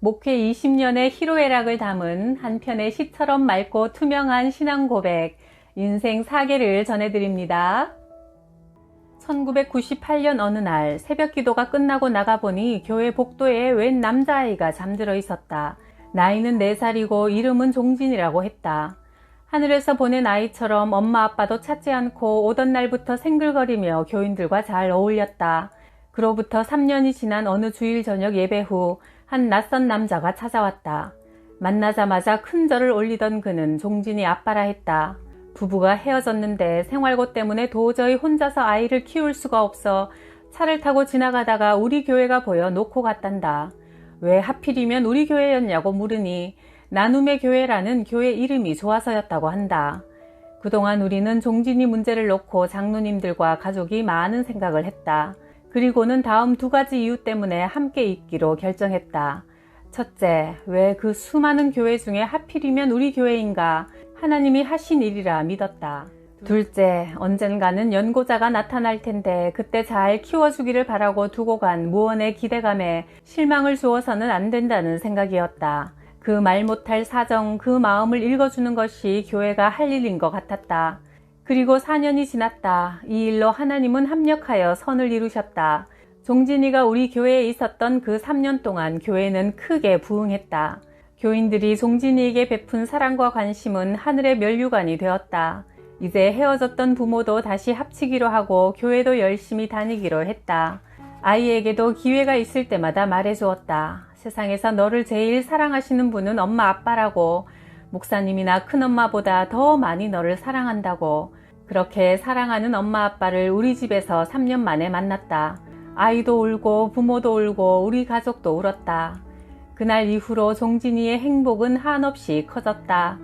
목회 20년의 희로애락을 담은 한 편의 시처럼 맑고 투명한 신앙 고백, 인생 사계를 전해드립니다. 1998년 어느 날 새벽 기도가 끝나고 나가보니 교회 복도에 웬 남자아이가 잠들어 있었다. 나이는 4살이고 이름은 종진이라고 했다. 하늘에서 보낸 아이처럼 엄마 아빠도 찾지 않고 오던 날부터 생글거리며 교인들과 잘 어울렸다. 그로부터 3년이 지난 어느 주일 저녁 예배 후 한 낯선 남자가 찾아왔다. 만나자마자 큰 절을 올리던 그는 종진이 아빠라 했다. 부부가 헤어졌는데 생활고 때문에 도저히 혼자서 아이를 키울 수가 없어 차를 타고 지나가다가 우리 교회가 보여 놓고 갔단다. 왜 하필이면 우리 교회였냐고 물으니 나눔의 교회라는 교회 이름이 좋아서였다고 한다. 그동안 우리는 종진이 문제를 놓고 장로님들과 가족이 많은 생각을 했다. 그리고는 다음 2가지 이유 때문에 함께 있기로 결정했다. 첫째, 왜 그 수많은 교회 중에 하필이면 우리 교회인가? 하나님이 하신 일이라 믿었다. 둘째, 언젠가는 연고자가 나타날 텐데 그때 잘 키워주기를 바라고 두고 간 무언의 기대감에 실망을 주어서는 안 된다는 생각이었다. 그 말 못할 사정, 그 마음을 읽어주는 것이 교회가 할 일인 것 같았다. 그리고 4년이 지났다. 이 일로 하나님은 합력하여 선을 이루셨다. 종진이가 우리 교회에 있었던 그 3년 동안 교회는 크게 부흥했다. 교인들이 종진이에게 베푼 사랑과 관심은 하늘의 면류관이 되었다. 이제 헤어졌던 부모도 다시 합치기로 하고 교회도 열심히 다니기로 했다. 아이에게도 기회가 있을 때마다 말해주었다. 세상에서 너를 제일 사랑하시는 분은 엄마 아빠라고, 목사님이나 큰엄마보다 더 많이 너를 사랑한다고. 그렇게 사랑하는 엄마 아빠를 우리 집에서 3년 만에 만났다. 아이도 울고 부모도 울고 우리 가족도 울었다. 그날 이후로 종진이의 행복은 한없이 커졌다.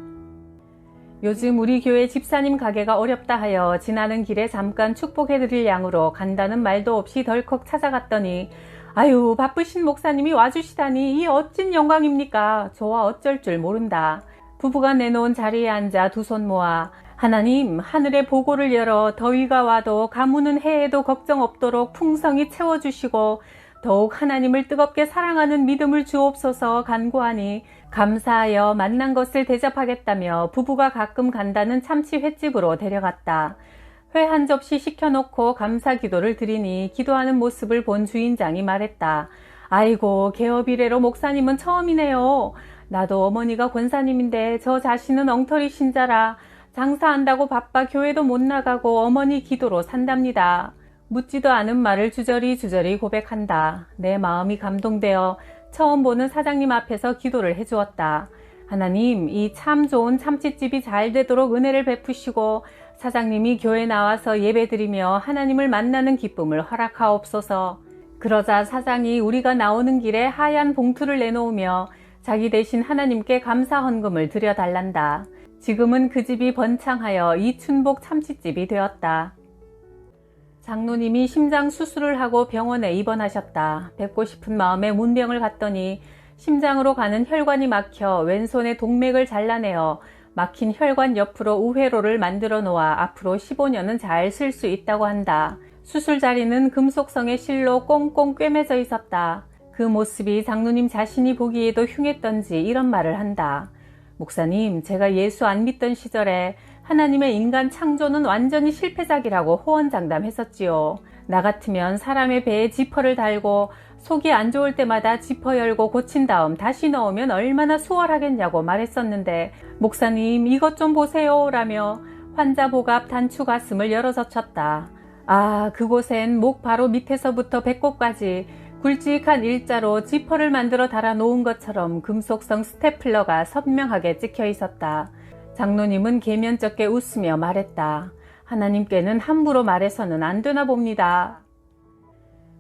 요즘 우리 교회 집사님 가게가 어렵다 하여 지나는 길에 잠깐 축복해드릴 양으로 간다는 말도 없이 덜컥 찾아갔더니 아유, 바쁘신 목사님이 와주시다니 이 어찐 영광입니까? 저와 어쩔 줄 모른다. 부부가 내놓은 자리에 앉아 두 손 모아 하나님, 하늘의 보고를 열어 더위가 와도 가무는 해에도 걱정 없도록 풍성히 채워주시고 더욱 하나님을 뜨겁게 사랑하는 믿음을 주옵소서 간구하니 감사하여 만난 것을 대접하겠다며 부부가 가끔 간다는 참치 횟집으로 데려갔다. 회 한 접시 시켜놓고 감사 기도를 드리니 기도하는 모습을 본 주인장이 말했다. 아이고, 개업 이래로 목사님은 처음이네요. 나도 어머니가 권사님인데 저 자신은 엉터리 신자라 장사한다고 바빠 교회도 못 나가고 어머니 기도로 산답니다. 묻지도 않은 말을 주저리 고백한다. 내 마음이 감동되어 처음 보는 사장님 앞에서 기도를 해주었다. 하나님, 이 참 좋은 참치집이 잘 되도록 은혜를 베푸시고 사장님이 교회 나와서 예배드리며 하나님을 만나는 기쁨을 허락하옵소서. 그러자 사장이 우리가 나오는 길에 하얀 봉투를 내놓으며 자기 대신 하나님께 감사 헌금을 드려달란다. 지금은 그 집이 번창하여 이춘복 참치집이 되었다. 장로님이 심장 수술을 하고 병원에 입원하셨다. 뵙고 싶은 마음에 문병을 갔더니 심장으로 가는 혈관이 막혀 왼손에 동맥을 잘라내어 막힌 혈관 옆으로 우회로를 만들어 놓아 앞으로 15년은 잘 쓸 수 있다고 한다. 수술 자리는 금속성의 실로 꽁꽁 꿰매져 있었다. 그 모습이 장로님 자신이 보기에도 흉했던지 이런 말을 한다. 목사님, 제가 예수 안 믿던 시절에 하나님의 인간 창조는 완전히 실패작이라고 호언장담했었지요. 나 같으면 사람의 배에 지퍼를 달고 속이 안 좋을 때마다 지퍼 열고 고친 다음 다시 넣으면 얼마나 수월하겠냐고 말했었는데 목사님 이것 좀 보세요 라며 환자 복압 단추 가슴을 열어젖혔다. 아, 그곳엔 목 바로 밑에서부터 배꼽까지 굵직한 일자로 지퍼를 만들어 달아 놓은 것처럼 금속성 스테플러가 선명하게 찍혀 있었다. 장로님은 계면쩍게 웃으며 말했다. 하나님께는 함부로 말해서는 안 되나 봅니다.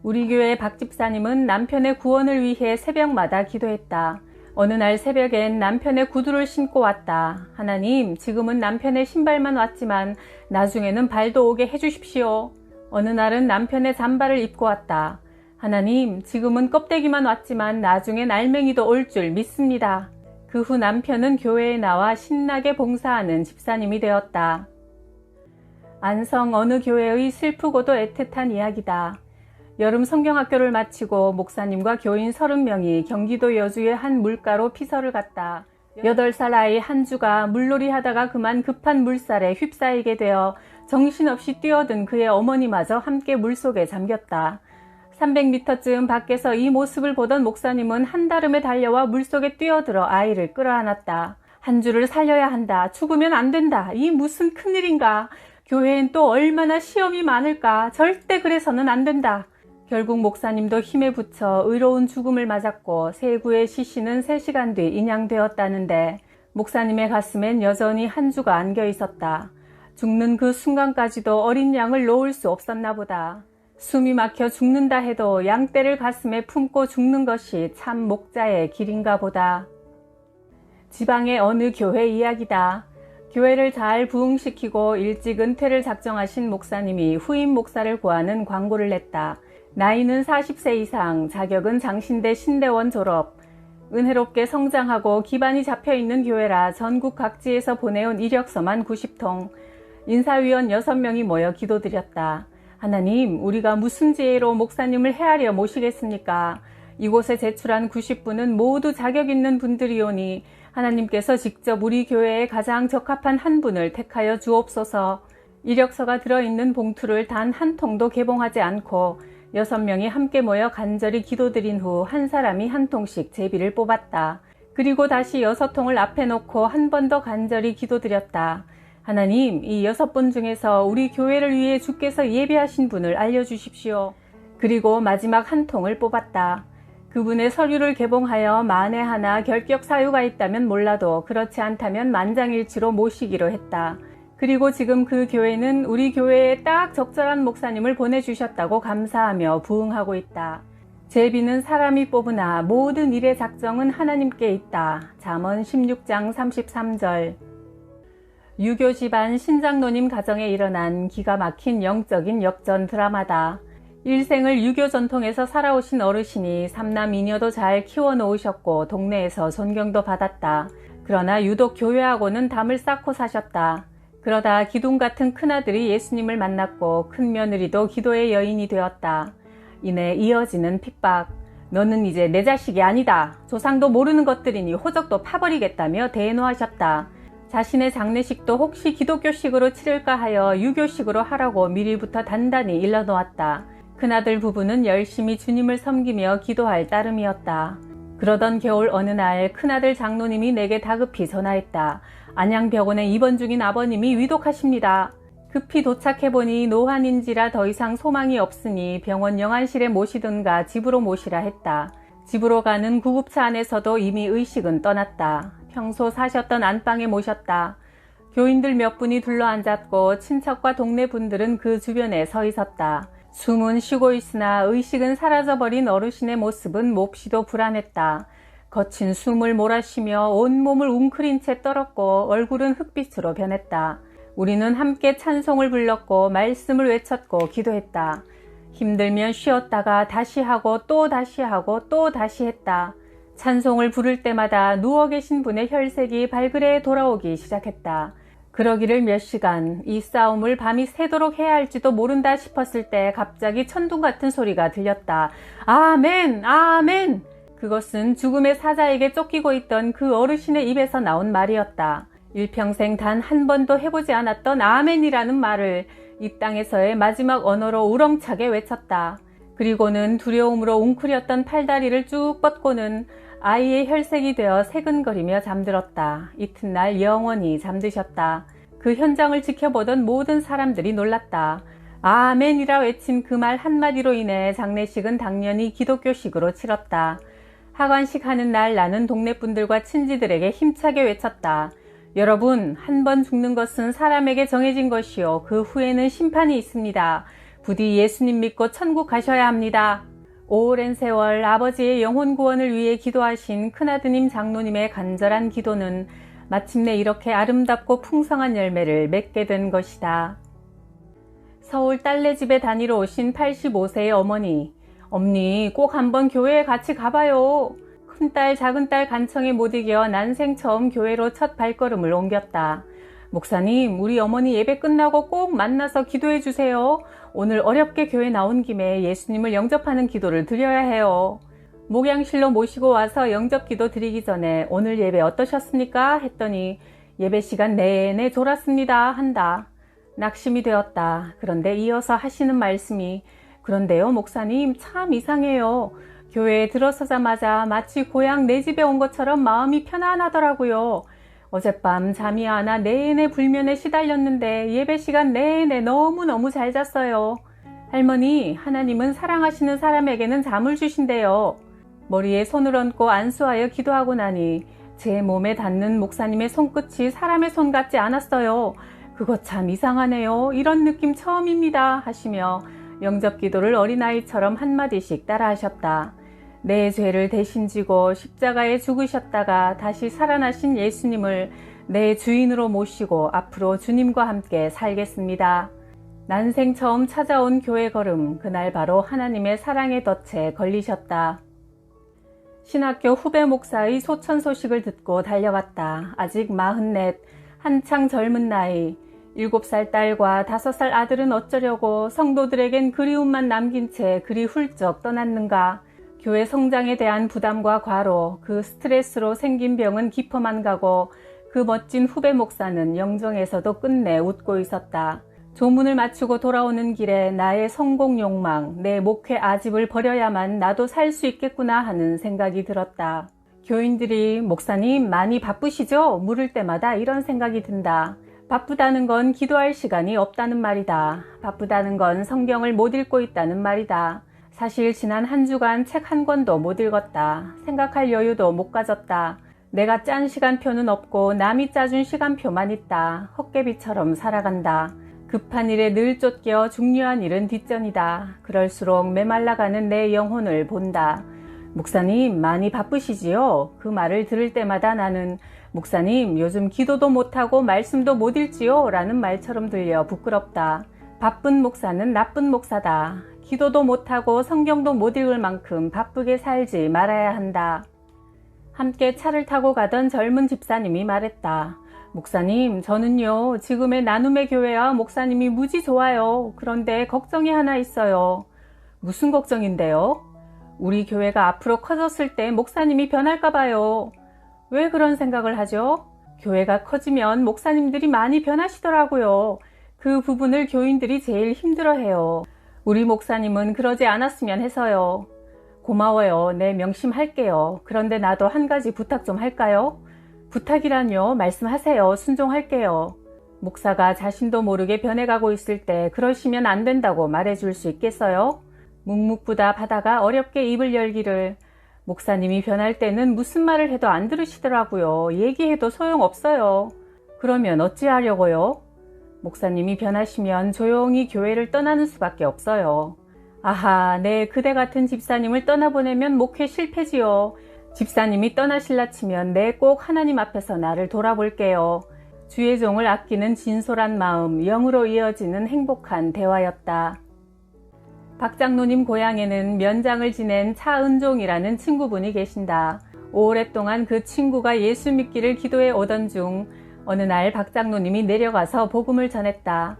우리 교회 박 집사님은 남편의 구원을 위해 새벽마다 기도했다. 어느 날 새벽엔 남편의 구두를 신고 왔다. 하나님, 지금은 남편의 신발만 왔지만 나중에는 발도 오게 해주십시오. 어느 날은 남편의 잠바를 입고 왔다. 하나님, 지금은 껍데기만 왔지만 나중엔 알맹이도 올 줄 믿습니다. 그 후 남편은 교회에 나와 신나게 봉사하는 집사님이 되었다. 안성 어느 교회의 슬프고도 애틋한 이야기다. 여름 성경학교를 마치고 목사님과 교인 30명이 경기도 여주의 한 물가로 피서를 갔다. 8살 아이 한주가 물놀이 하다가 그만 급한 물살에 휩싸이게 되어 정신없이 뛰어든 그의 어머니마저 함께 물속에 잠겼다. 300m쯤 밖에서 이 모습을 보던 목사님은 한달음에 달려와 물속에 뛰어들어 아이를 끌어안았다. 한주를 살려야 한다. 죽으면 안 된다. 이 무슨 큰일인가. 교회엔 또 얼마나 시험이 많을까. 절대 그래서는 안 된다. 결국 목사님도 힘에 부쳐 의로운 죽음을 맞았고 세구의 시신은 3시간 뒤 인양되었다는데 목사님의 가슴엔 여전히 한주가 안겨 있었다. 죽는 그 순간까지도 어린 양을 놓을 수 없었나 보다. 숨이 막혀 죽는다 해도 양떼를 가슴에 품고 죽는 것이 참 목자의 길인가 보다. 지방의 어느 교회 이야기다. 교회를 잘 부흥시키고 일찍 은퇴를 작정하신 목사님이 후임 목사를 구하는 광고를 냈다. 나이는 40세 이상, 자격은 장신대 신대원 졸업. 은혜롭게 성장하고 기반이 잡혀있는 교회라 전국 각지에서 보내온 이력서만 90통. 인사위원 6명이 모여 기도드렸다. 하나님, 우리가 무슨 지혜로 목사님을 헤아려 모시겠습니까? 이곳에 제출한 90분은 모두 자격 있는 분들이오니 하나님께서 직접 우리 교회에 가장 적합한 한 분을 택하여 주옵소서. 이력서가 들어있는 봉투를 단 한 통도 개봉하지 않고 6명이 함께 모여 간절히 기도드린 후 한 사람이 한 통씩 제비를 뽑았다. 그리고 다시 6통을 앞에 놓고 한 번 더 간절히 기도드렸다. 하나님, 이 6분 중에서 우리 교회를 위해 주께서 예비하신 분을 알려주십시오. 그리고 마지막 한 통을 뽑았다. 그분의 서류를 개봉하여 만에 하나 결격 사유가 있다면 몰라도 그렇지 않다면 만장일치로 모시기로 했다. 그리고 지금 그 교회는 우리 교회에 딱 적절한 목사님을 보내주셨다고 감사하며 부응하고 있다. 제비는 사람이 뽑으나 모든 일의 작정은 하나님께 있다. 잠언 16장 33절. 유교 집안 신장로님 가정에 일어난 기가 막힌 영적인 역전 드라마다. 일생을 유교 전통에서 살아오신 어르신이 3남 2녀도 잘 키워놓으셨고 동네에서 존경도 받았다. 그러나 유독 교회하고는 담을 쌓고 사셨다. 그러다 기둥 같은 큰아들이 예수님을 만났고 큰며느리도 기도의 여인이 되었다. 이내 이어지는 핍박. 너는 이제 내 자식이 아니다. 조상도 모르는 것들이니 호적도 파버리겠다며 대노하셨다. 자신의 장례식도 혹시 기독교식으로 치를까 하여 유교식으로 하라고 미리부터 단단히 일러놓았다. 큰아들 부부는 열심히 주님을 섬기며 기도할 따름이었다. 그러던 겨울 어느 날 큰아들 장로님이 내게 다급히 전화했다. 안양병원에 입원 중인 아버님이 위독하십니다. 급히 도착해보니 노환인지라 더 이상 소망이 없으니 병원 영안실에 모시든가 집으로 모시라 했다. 집으로 가는 구급차 안에서도 이미 의식은 떠났다. 평소 사셨던 안방에 모셨다. 교인들 몇 분이 둘러앉았고 친척과 동네 분들은 그 주변에 서 있었다. 숨은 쉬고 있으나 의식은 사라져버린 어르신의 모습은 몹시도 불안했다. 거친 숨을 몰아쉬며 온몸을 웅크린 채 떨었고 얼굴은 흑빛으로 변했다. 우리는 함께 찬송을 불렀고 말씀을 외쳤고 기도했다. 힘들면 쉬었다가 다시 하고 또 다시 하고 또 다시 했다. 찬송을 부를 때마다 누워 계신 분의 혈색이 발그레 돌아오기 시작했다. 그러기를 몇 시간, 이 싸움을 밤이 새도록 해야 할지도 모른다 싶었을 때 갑자기 천둥 같은 소리가 들렸다. 아멘! 아멘! 그것은 죽음의 사자에게 쫓기고 있던 그 어르신의 입에서 나온 말이었다. 일평생 단 한 번도 해보지 않았던 아멘이라는 말을 이 땅에서의 마지막 언어로 우렁차게 외쳤다. 그리고는 두려움으로 웅크렸던 팔다리를 쭉 뻗고는 아이의 혈색이 되어 새근거리며 잠들었다. 이튿날 영원히 잠드셨다. 그 현장을 지켜보던 모든 사람들이 놀랐다. 아멘이라 외친 그 말 한마디로 인해 장례식은 당연히 기독교식으로 치렀다. 하관식 하는 날 나는 동네 분들과 친지들에게 힘차게 외쳤다. 여러분, 한 번 죽는 것은 사람에게 정해진 것이요. 그 후에는 심판이 있습니다. 부디 예수님 믿고 천국 가셔야 합니다. 오랜 세월 아버지의 영혼 구원을 위해 기도하신 큰아드님 장로님의 간절한 기도는 마침내 이렇게 아름답고 풍성한 열매를 맺게 된 것이다. 서울 딸네 집에 다니러 오신 85세의 어머니. 엄니, 꼭 한번 교회에 같이 가봐요. 큰딸, 작은딸 간청에 못 이겨 난생 처음 교회로 첫 발걸음을 옮겼다. 목사님, 우리 어머니 예배 끝나고 꼭 만나서 기도해 주세요. 오늘 어렵게 교회 나온 김에 예수님을 영접하는 기도를 드려야 해요. 목양실로 모시고 와서 영접 기도 드리기 전에 오늘 예배 어떠셨습니까? 했더니 예배 시간 내내 졸았습니다 한다. 낙심이 되었다. 그런데 이어서 하시는 말씀이 그런데요 목사님 참 이상해요. 교회에 들어서자마자 마치 고향 내 집에 온 것처럼 마음이 편안하더라고요. 어젯밤 잠이 안 와 내내 불면에 시달렸는데 예배 시간 내내 너무너무 잘 잤어요. 할머니, 하나님은 사랑하시는 사람에게는 잠을 주신대요. 머리에 손을 얹고 안수하여 기도하고 나니 제 몸에 닿는 목사님의 손끝이 사람의 손 같지 않았어요. 그거 참 이상하네요. 이런 느낌 처음입니다 하시며 영접 기도를 어린아이처럼 한마디씩 따라하셨다. 내 죄를 대신 지고 십자가에 죽으셨다가 다시 살아나신 예수님을 내 주인으로 모시고 앞으로 주님과 함께 살겠습니다. 난생 처음 찾아온 교회 걸음, 그날 바로 하나님의 사랑의 덫에 걸리셨다. 신학교 후배 목사의 소천 소식을 듣고 달려갔다. 아직 44, 한창 젊은 나이. 7살 딸과 5살 아들은 어쩌려고 성도들에겐 그리움만 남긴 채 그리 훌쩍 떠났는가. 교회 성장에 대한 부담과 과로, 그 스트레스로 생긴 병은 깊어만 가고 그 멋진 후배 목사는 영정에서도 끝내 웃고 있었다. 조문을 마치고 돌아오는 길에 나의 성공 욕망, 내 목회 아집을 버려야만 나도 살 수 있겠구나 하는 생각이 들었다. 교인들이 목사님 많이 바쁘시죠? 물을 때마다 이런 생각이 든다. 바쁘다는 건 기도할 시간이 없다는 말이다. 바쁘다는 건 성경을 못 읽고 있다는 말이다. 사실 지난 한 주간 책 한 권도 못 읽었다. 생각할 여유도 못 가졌다. 내가 짠 시간표는 없고 남이 짜준 시간표만 있다. 헛개비처럼 살아간다. 급한 일에 늘 쫓겨 중요한 일은 뒷전이다. 그럴수록 메말라가는 내 영혼을 본다. 목사님 많이 바쁘시지요? 그 말을 들을 때마다 나는 목사님 요즘 기도도 못하고 말씀도 못 읽지요? 라는 말처럼 들려 부끄럽다. 바쁜 목사는 나쁜 목사다. 기도도 못하고 성경도 못 읽을 만큼 바쁘게 살지 말아야 한다. 함께 차를 타고 가던 젊은 집사님이 말했다. 목사님, 저는요, 지금의 나눔의 교회와 목사님이 무지 좋아요. 그런데 걱정이 하나 있어요. 무슨 걱정인데요? 우리 교회가 앞으로 커졌을 때 목사님이 변할까 봐요. 왜 그런 생각을 하죠? 교회가 커지면 목사님들이 많이 변하시더라고요. 그 부분을 교인들이 제일 힘들어해요. 우리 목사님은 그러지 않았으면 해서요. 고마워요. 네, 명심할게요. 그런데 나도 한 가지 부탁 좀 할까요? 부탁이란요. 말씀하세요. 순종할게요. 목사가 자신도 모르게 변해가고 있을 때 그러시면 안 된다고 말해줄 수 있겠어요? 묵묵부답 하다가 어렵게 입을 열기를 목사님이 변할 때는 무슨 말을 해도 안 들으시더라고요. 얘기해도 소용없어요. 그러면 어찌하려고요? 목사님이 변하시면 조용히 교회를 떠나는 수밖에 없어요. 아하, 네, 그대 같은 집사님을 떠나보내면 목회 실패지요. 집사님이 떠나실라 치면 네, 꼭 하나님 앞에서 나를 돌아볼게요. 주의 종을 아끼는 진솔한 마음, 영으로 이어지는 행복한 대화였다. 박 장로님 고향에는 면장을 지낸 차은종이라는 친구분이 계신다. 오랫동안 그 친구가 예수 믿기를 기도해 오던 중 어느 날 박 장로님이 내려가서 복음을 전했다.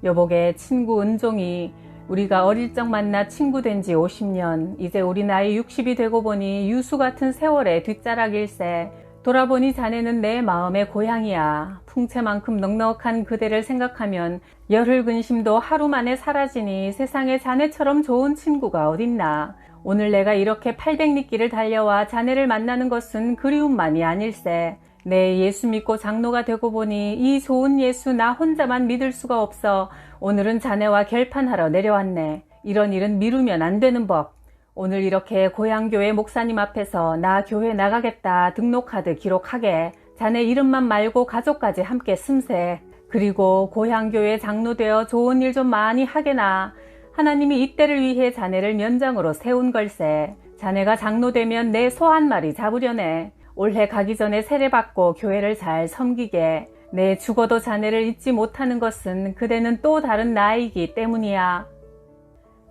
여보게 친구 은종이 우리가 어릴 적 만나 친구 된 지 50년, 이제 우리 나이 60이 되고 보니 유수 같은 세월의 뒷자락일세. 돌아보니 자네는 내 마음의 고향이야. 풍채만큼 넉넉한 그대를 생각하면 열흘 근심도 하루 만에 사라지니 세상에 자네처럼 좋은 친구가 어딨나. 오늘 내가 이렇게 800리길을 달려와 자네를 만나는 것은 그리움만이 아닐세. 내 예수 믿고 장로가 되고 보니 이 좋은 예수 나 혼자만 믿을 수가 없어 오늘은 자네와 결판하러 내려왔네. 이런 일은 미루면 안 되는 법. 오늘 이렇게 고향교회 목사님 앞에서 나 교회 나가겠다 등록카드 기록하게. 자네 이름만 말고 가족까지 함께 씀세. 그리고 고향교회 장로 되어 좋은 일 좀 많이 하게나. 하나님이 이때를 위해 자네를 면장으로 세운 걸세. 자네가 장로 되면 내 소 한 마리 잡으려네. 올해 가기 전에 세례받고 교회를 잘 섬기게. 내 죽어도 자네를 잊지 못하는 것은 그대는 또 다른 나이기 때문이야.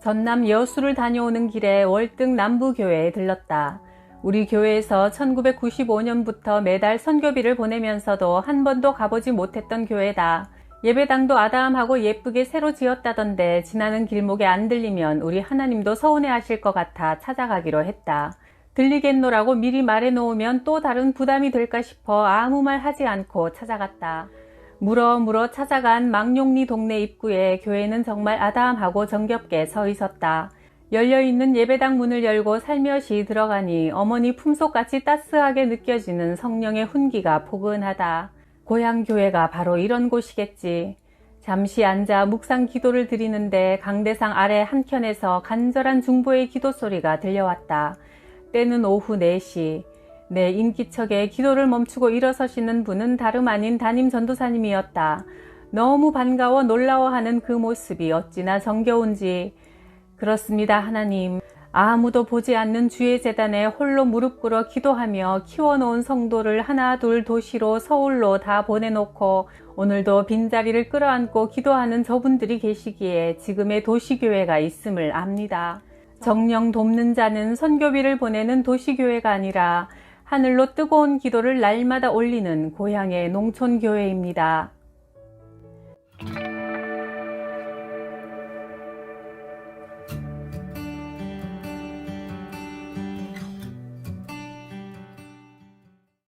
전남 여수를 다녀오는 길에 월등 남부교회에 들렀다. 우리 교회에서 1995년부터 매달 선교비를 보내면서도 한 번도 가보지 못했던 교회다. 예배당도 아담하고 예쁘게 새로 지었다던데 지나는 길목에 안 들리면 우리 하나님도 서운해하실 것 같아 찾아가기로 했다. 들리겠노라고 미리 말해놓으면 또 다른 부담이 될까 싶어 아무 말 하지 않고 찾아갔다. 물어 찾아간 망룡리 동네 입구에 교회는 정말 아담하고 정겹게 서 있었다. 열려있는 예배당 문을 열고 살며시 들어가니 어머니 품속같이 따스하게 느껴지는 성령의 훈기가 포근하다. 고향 교회가 바로 이런 곳이겠지. 잠시 앉아 묵상 기도를 드리는데 강대상 아래 한켠에서 간절한 중보의 기도 소리가 들려왔다. 때는 오후 4시. 내 인기척에 기도를 멈추고 일어서시는 분은 다름 아닌 담임 전도사님이었다. 너무 반가워 놀라워하는 그 모습이 어찌나 정겨운지. 그렇습니다, 하나님. 아무도 보지 않는 주의 재단에 홀로 무릎 꿇어 기도하며 키워놓은 성도를 하나 둘 도시로 서울로 다 보내놓고 오늘도 빈자리를 끌어안고 기도하는 저분들이 계시기에 지금의 도시교회가 있음을 압니다. 정령 돕는 자는 선교비를 보내는 도시교회가 아니라 하늘로 뜨거운 기도를 날마다 올리는 고향의 농촌교회입니다.